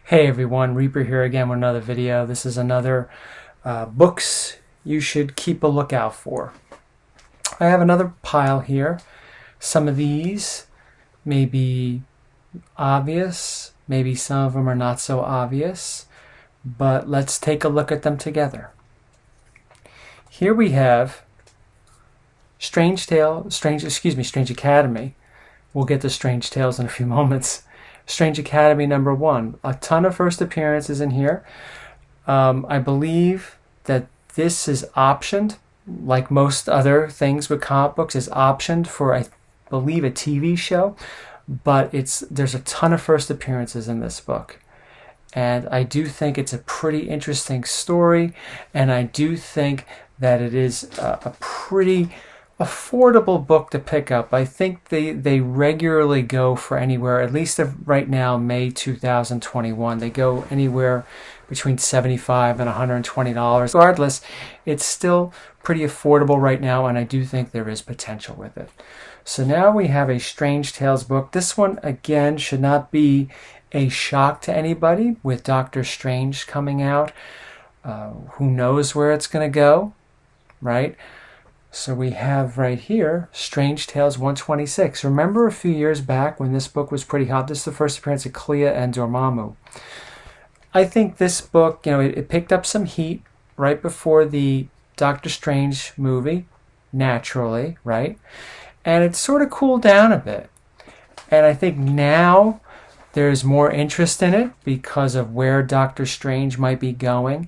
Hey everyone, Reaper here again with another video. This is another books you should keep a lookout for. I have another pile here. Some of these may be obvious, maybe some of them are not so obvious, but let's take a look at them together. Here we have Strange Academy. We'll get to Strange Tales in a few moments. Strange Academy #1. A ton of first appearances in here. I believe that this is optioned, like most other things with comic books, is optioned for, I believe, a TV show. But there's a ton of first appearances in this book. And I do think it's a pretty interesting story. And I do think that it is a pretty affordable book to pick up. I think they regularly go for anywhere, at least right now, May 2021, they go anywhere between $75 and $120. Regardless, it's still pretty affordable right now, and I do think there is potential with it. So now we have a Strange Tales book. This one, again, should not be a shock to anybody with Doctor Strange coming out. Who knows where it's going to go, right? So we have right here, Strange Tales 126. Remember a few years back when this book was pretty hot? This is the first appearance of Clea and Dormammu. I think this book, it picked up some heat right before the Doctor Strange movie, naturally, right? And it sort of cooled down a bit. And I think now there's more interest in it because of where Doctor Strange might be going.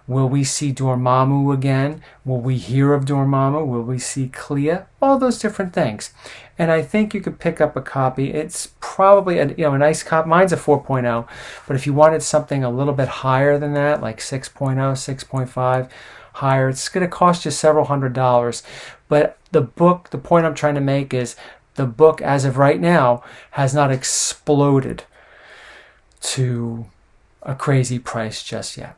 Will we see Dormammu again? Will we hear of Dormammu? Will we see Clea? All those different things. And I think you could pick up a copy. It's probably a nice copy. Mine's a 4.0, but if you wanted something a little bit higher than that, like 6.0, 6.5, higher, it's going to cost you several $100s. But the point I'm trying to make is the book, as of right now, has not exploded to a crazy price just yet.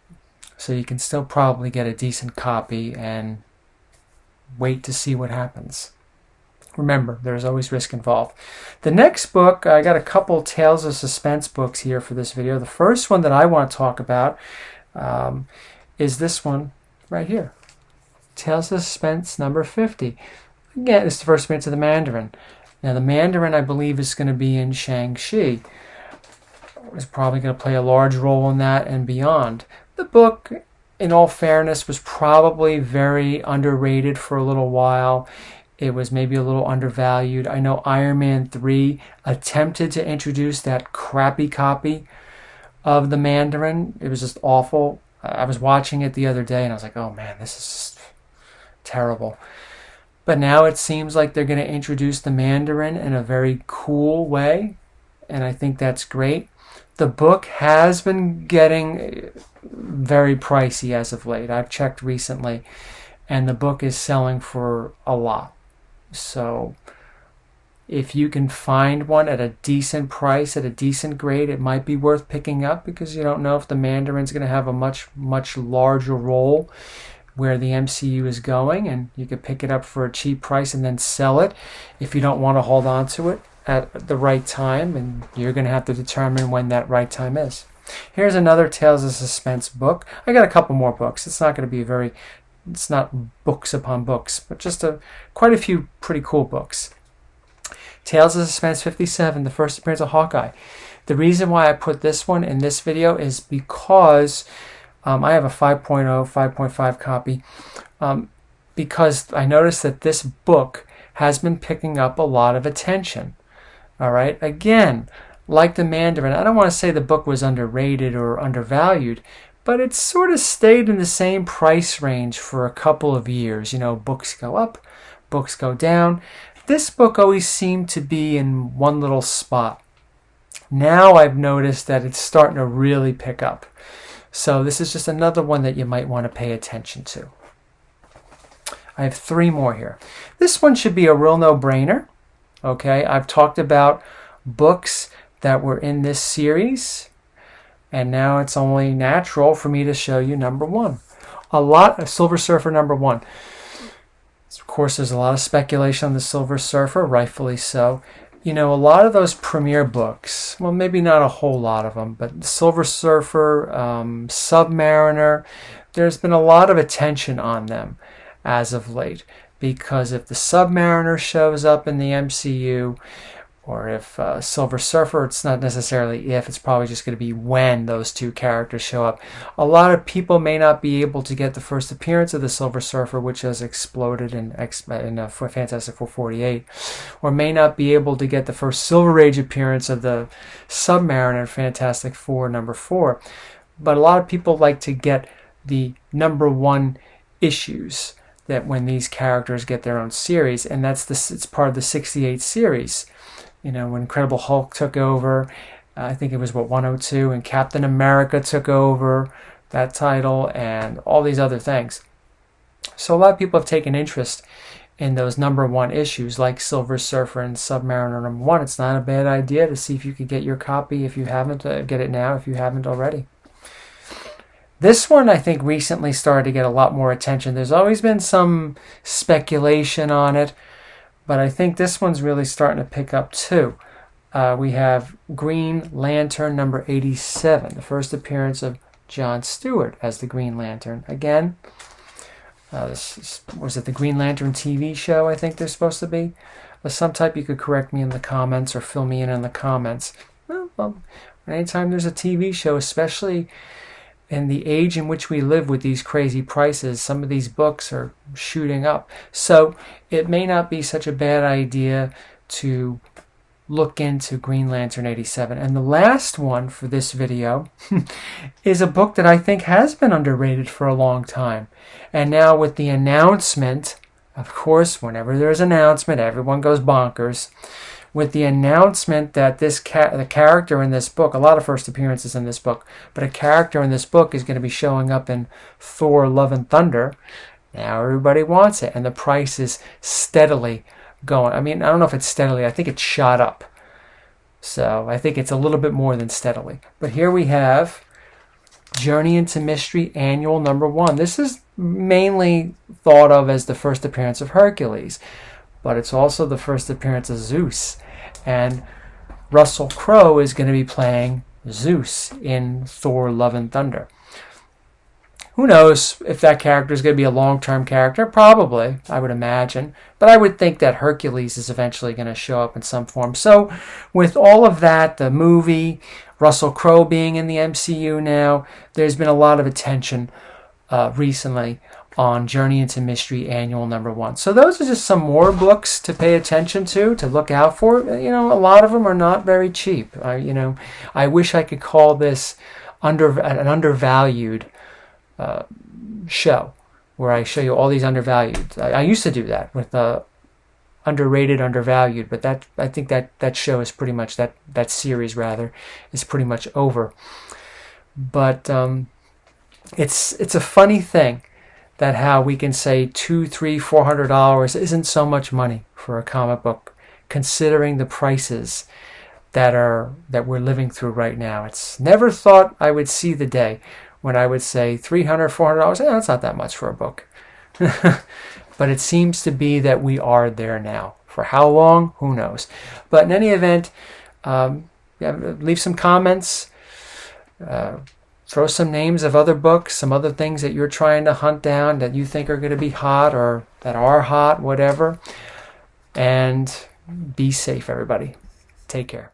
So you can still probably get a decent copy and wait to see what happens. Remember, there's always risk involved. The next book, I got a couple Tales of Suspense books here for this video. The first one that I want to talk about is this one right here. Tales of Suspense #50. Again, it's the first appearance of the Mandarin. Now, the Mandarin, I believe, is going to be in Shang-Chi. Is probably going to play a large role in that and beyond. The book, in all fairness, was probably very underrated for a little while. It was maybe a little undervalued. I know Iron Man 3 attempted to introduce that crappy copy of the Mandarin. It was just awful. I was watching it the other day and I was like, oh man, this is just terrible. But now it seems like they're going to introduce the Mandarin in a very cool way, and I think that's great. The book has been getting very pricey as of late. I've checked recently, and the book is selling for a lot. So if you can find one at a decent price, at a decent grade, it might be worth picking up, because you don't know if the Mandarin's going to have a much, much larger role where the MCU is going, and you could pick it up for a cheap price and then sell it if you don't want to hold on to it at the right time, and you're going to have to determine when that right time is. Here's another Tales of Suspense book. I got a couple more books. It's not going to be it's not books upon books, but just quite a few pretty cool books. Tales of Suspense 57, the first appearance of Hawkeye. The reason why I put this one in this video is because I have a 5.0, 5.5 copy, because I noticed that this book has been picking up a lot of attention. All right. Again, like the Mandarin, I don't want to say the book was underrated or undervalued, but it sort of stayed in the same price range for a couple of years. Books go up, books go down. This book always seemed to be in one little spot. Now I've noticed that it's starting to really pick up. So this is just another one that you might want to pay attention to. I have 3 more here. This one should be a real no-brainer. Okay, I've talked about books that were in this series, and now it's only natural for me to show you #1. Silver Surfer #1. Of course, there's a lot of speculation on the Silver Surfer, rightfully so. You know, a lot of those premiere books, well, maybe not a whole lot of them, but Silver Surfer, Submariner, there's been a lot of attention on them as of late, because if the Submariner shows up in the MCU, or if Silver Surfer, it's not necessarily if, it's probably just going to be when those two characters show up. A lot of people may not be able to get the first appearance of the Silver Surfer, which has exploded in Fantastic Four 48, or may not be able to get the first Silver Age appearance of the Submariner in Fantastic Four number 4. But a lot of people like to get the number 1 issues, that when these characters get their own series, and it's part of the 68 series. You know, when Incredible Hulk took over, I think it was 102, and Captain America took over that title, and all these other things. So a lot of people have taken interest in those number 1 issues, like Silver Surfer and Submariner number 1. It's not a bad idea to see if you could get your copy. If you haven't, get it now if you haven't already. This one, I think, recently started to get a lot more attention. There's always been some speculation on it, but I think this one's really starting to pick up too. We have Green Lantern number 87, the first appearance of Jon Stewart as the Green Lantern. Again, was it the Green Lantern TV show, I think they're supposed to be? Some type, you could correct me in the comments or fill me in the comments. Well, anytime there's a TV show, especially in the age in which we live with these crazy prices, some of these books are shooting up. So it may not be such a bad idea to look into Green Lantern 87. And the last one for this video is a book that I think has been underrated for a long time. And now with the announcement, of course, whenever there's an announcement, everyone goes bonkers. With the announcement that the character in this book, a lot of first appearances in this book, but a character in this book is going to be showing up in Thor: Love and Thunder. Now everybody wants it, and the price is steadily going. I mean, I don't know if it's steadily. I think it's shot up. So I think it's a little bit more than steadily. But here we have Journey into Mystery Annual number 1. This is mainly thought of as the first appearance of Hercules, but it's also the first appearance of Zeus. And Russell Crowe is going to be playing Zeus in Thor: Love and Thunder. Who knows if that character is going to be a long-term character? Probably, I would imagine. But I would think that Hercules is eventually going to show up in some form. So with all of that, the movie, Russell Crowe being in the MCU now, there's been a lot of attention recently on Journey into Mystery Annual number 1. So those are just some more books to pay attention to look out for. You know, a lot of them are not very cheap. I wish I could call this an undervalued show, where I show you all these undervalued. I used to do that with underrated, undervalued, but I think that show is pretty much, that series rather, is pretty much over. But it's a funny thing that how we can say $200, $300, $400 isn't so much money for a comic book, considering the prices that we're living through right now. It's never thought I would see the day when I would say $300, $400. That's not that much for a book. But it seems to be that we are there now. For how long? Who knows? But in any event, leave some comments. Throw some names of other books, some other things that you're trying to hunt down that you think are going to be hot or that are hot, whatever. And be safe, everybody. Take care.